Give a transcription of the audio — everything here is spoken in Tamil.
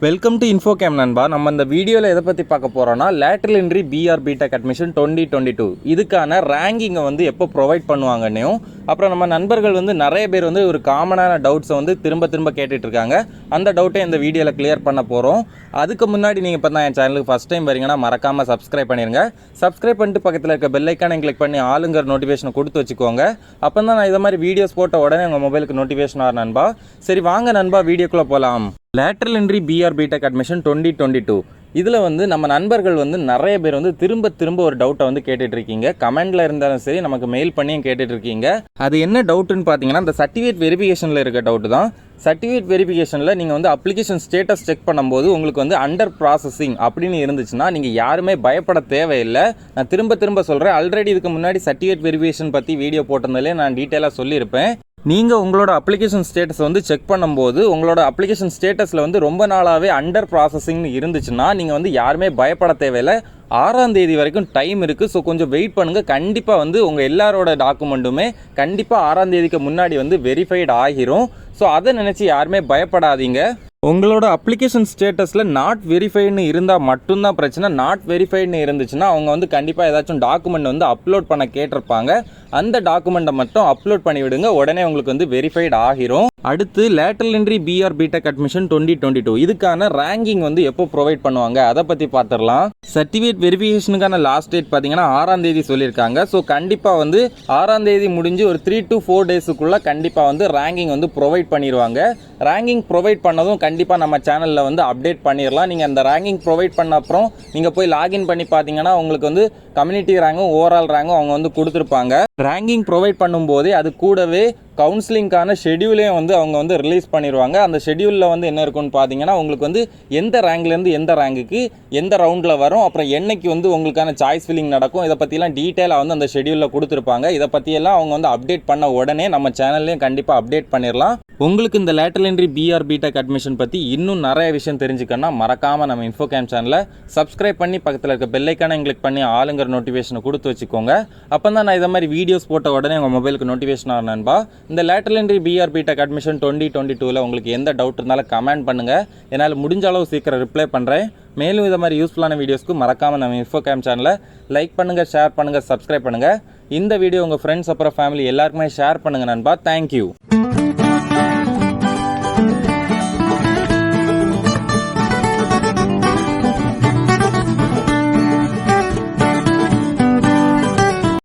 வெல்கம் டு இன்ஃபோகேம் நண்பா. நம்ம இந்த வீடியோவில் எதை பற்றி பார்க்க போகிறோன்னா லேட்ரல் என்ட்ரி B.Tech அட்மிஷன் 2022 இதுக்கான ரேங்கிங்கை வந்து எப்போ ப்ரொவைட் பண்ணுவாங்கன்னையும், அப்புறம் நம்ம நண்பர்கள் வந்து நிறைய பேர் வந்து ஒரு காமனான டவுட்ஸை வந்து திரும்ப கேட்டுட்ருக்காங்க. அந்த டவுட்டை இந்த வீடியோவில் கிளியர் பண்ண போகிறோம். அதுக்கு முன்னாடி நீங்கள் இப்போ தான் என் சேனலுக்கு ஃபஸ்ட் டைம் வரீங்கன்னா மறக்காமல் சப்ஸ்கிரைப் பண்ணிடுங்க. சப்ஸ்கிரைப் பண்ணிட்டு பக்கத்தில் இருக்க பெல் ஐக்கானை கிளிக் பண்ணி ஆளுங்கிற நோட்டிஃபிகேஷனை கொடுத்து வச்சுக்கோங்க. அப்போ தான் நான் இதை மாதிரி வீடியோஸ் போட்ட உடனே உங்கள் மொபைலுக்கு நோட்டிஃபிகேஷன் ஆகும் நண்பா. சரி வாங்க நண்பா, வீடியோக்குள்ளே போகலாம். லேட்ரல் என்ட்ரி B.Tech அட்மிஷன் 2022 இதில் வந்து நம்ம நண்பர்கள் வந்து நிறைய பேர் வந்து திரும்ப ஒரு டவுட்டை வந்து கேட்டுட்ருக்கீங்க. கமெண்டில் இருந்தாலும் சரி, நமக்கு மெயில் பண்ணியும் கேட்டுட்ருக்கீங்க. அது என்ன டவுட்டுன்னு பார்த்தீங்கன்னா, இந்த சர்டிஃபிகேட் வெரிஃபிகேஷனில் இருக்க டவுட்டு தான். சர்டிஃபிகேட் வெரிஃபிகேஷனில் நீங்கள் வந்து அப்ளிகேஷன் ஸ்டேட்டஸ் செக் பண்ணும்போது உங்களுக்கு வந்து அண்டர் ப்ராசஸிங் அப்படின்னு இருந்துச்சுன்னா நீங்கள் யாருமே பயப்பட தேவையில்லை. நான் திரும்ப சொல்கிறேன். ஆல்ரெடி இதுக்கு முன்னாடி சர்டிஃபிகேட் வெரிஃபிகேஷன் பற்றி வீடியோ போட்டதுலேயே நான் டீட்டெயிலாக சொல்லியிருப்பேன். நீங்கள் உங்களோட அப்ளிகேஷன் ஸ்டேட்டஸ் வந்து செக் பண்ணும்போது உங்களோட அப்ளிகேஷன் ஸ்டேட்டஸில் வந்து ரொம்ப நாளாகவே அண்டர் ப்ராசஸிங்னு இருந்துச்சுன்னா நீங்கள் வந்து யாருமே பயப்பட தேவையில்லை. 6ஆம் தேதி வரைக்கும் டைம் இருக்குது. ஸோ கொஞ்சம் வெயிட் பண்ணுங்கள். கண்டிப்பாக வந்து உங்கள் எல்லாரோட டாக்குமெண்ட்டுமே கண்டிப்பாக 6ஆம் தேதிக்கு முன்னாடி வந்து வெரிஃபைடு ஆகிரும். ஸோ அதை நினச்சி யாருமே பயப்படாதீங்க. உங்களோட அப்ளிகேஷன் ஸ்டேட்டஸில் நாட் வெரிஃபைடுன்னு இருந்தால் மட்டும்தான் பிரச்சனை. நாட் வெரிஃபைடுன்னு இருந்துச்சுன்னா அவங்க வந்து கண்டிப்பாக ஏதாச்சும் டாக்குமெண்ட் வந்து அப்லோட் பண்ண கேட்டிருப்பாங்க. அந்த டாக்குமெண்ட்டை மட்டும் அப்லோட் பண்ணி விடுங்க. உடனே உங்களுக்கு வந்து வெரிஃபைடு ஆகிரும். அடுத்து லேட்ரல் என்ட்ரி B.Tech அட்மிஷன் 2022 இதுக்கான ரேங்கிங் வந்து எப்போ ப்ரொவைட் பண்ணுவாங்க அதை பற்றி பார்த்துடலாம். சர்டிஃபிகேட் வெரிஃபிகேஷனுக்கான லாஸ்ட் டேட் பார்த்தீங்கன்னா 6ஆம் தேதி சொல்லியிருக்காங்க. ஸோ கண்டிப்பாக வந்து 6ஆம் தேதி முடிஞ்சு ஒரு 3 to 4 டேஸுக்குள்ளே கண்டிப்பாக வந்து ரேங்கிங் வந்து ப்ரொவைட் பண்ணிடுவாங்க. ரேங்கிங் ப்ரொவைட் பண்ணதும் கண்டிப்பாக நம்ம சேனலில் வந்து அப்டேட் பண்ணிடலாம். நீங்கள் அந்த ரேங்கிங் ப்ரொவைட் பண்ண அப்புறம் நீங்கள் போய் லாகின் பண்ணி பார்த்தீங்கன்னா உங்களுக்கு வந்து கம்யூனிட்டி ரேங்கும் ஓவரால் ரேங்கும் அவங்க வந்து கொடுத்துருப்பாங்க. ரேங்கிங் ப்ரொவைட் பண்ணும்போதே அது கூடவே கவுன்சிலிங்கான ஷெடியூலையும் வந்து அவங்க வந்து ரிலீஸ் பண்ணிடுவாங்க. அந்த ஷெடியூலில் வந்து என்ன இருக்குன்னு பார்த்தீங்கன்னா, உங்களுக்கு வந்து எந்த ரேங்க்லேருந்து எந்த ரேங்குக்கு எந்த ரவுண்டில் வரும், அப்புறம் என்னைக்கு வந்து உங்களுக்கான சாய்ஸ் ஃபில்லிங் நடக்கும், இதை பற்றிலாம் டீட்டெயிலாக வந்து அந்த ஷெடியூலில் கொடுத்துருப்பாங்க. இதை பற்றியெல்லாம் அவங்க வந்து அப்டேட் பண்ண உடனே நம்ம சேனல்லையும் கண்டிப்பாக அப்டேட் பண்ணிடலாம். உங்களுக்கு இந்த லேட்ரல் என்ட்ரி B.Tech அட்மிஷன் பற்றி இன்னும் நிறைய விஷயம் தெரிஞ்சுக்கணும்னா மறக்காமல் நம்ம இன்ஃபோகேம் சேனலை சப்ஸ்கிரைப் பண்ணி பக்கத்தில் இருக்க பெல் ஐக்கானை கிளிக் பண்ணி ஆளுங்கிற நோட்டிஃபிகேஷனை கொடுத்து வச்சுக்கோங்க. அப்போ தான் நான் இதை மாதிரி வீடியோஸ் போட்ட உடனே உங்கள் மொபைலுக்கு நோட்டிஃபிகேஷன் ஆகும் நண்பா. இந்த லேட்ரல் என்ட்ரி B.Tech அட்மிஷன் 2022 உங்களுக்கு எந்த டவுட் இருந்தாலும் கமெண்ட் பண்ணுங்கள். என்னால் முடிஞ்ச அளவு சீக்கிரம் ரிப்ளை பண்ணுறேன். மேலும் இதை மாதிரி யூஸ்ஃபுல்லான வீடியோஸ்க்கு மறக்காமல் நம்ம இன்ஃபோகேம் சேனலை லைக் பண்ணுங்கள், ஷேர் பண்ணுங்கள், சப்ஸ்கிரைப் பண்ணுங்கள். இந்த வீடியோ உங்கள் ஃப்ரெண்ட்ஸ் அப்புறம் ஃபேமிலி எல்லாருக்குமே ஷேர் பண்ணுங்கள் நண்பா. தேங்க்யூ.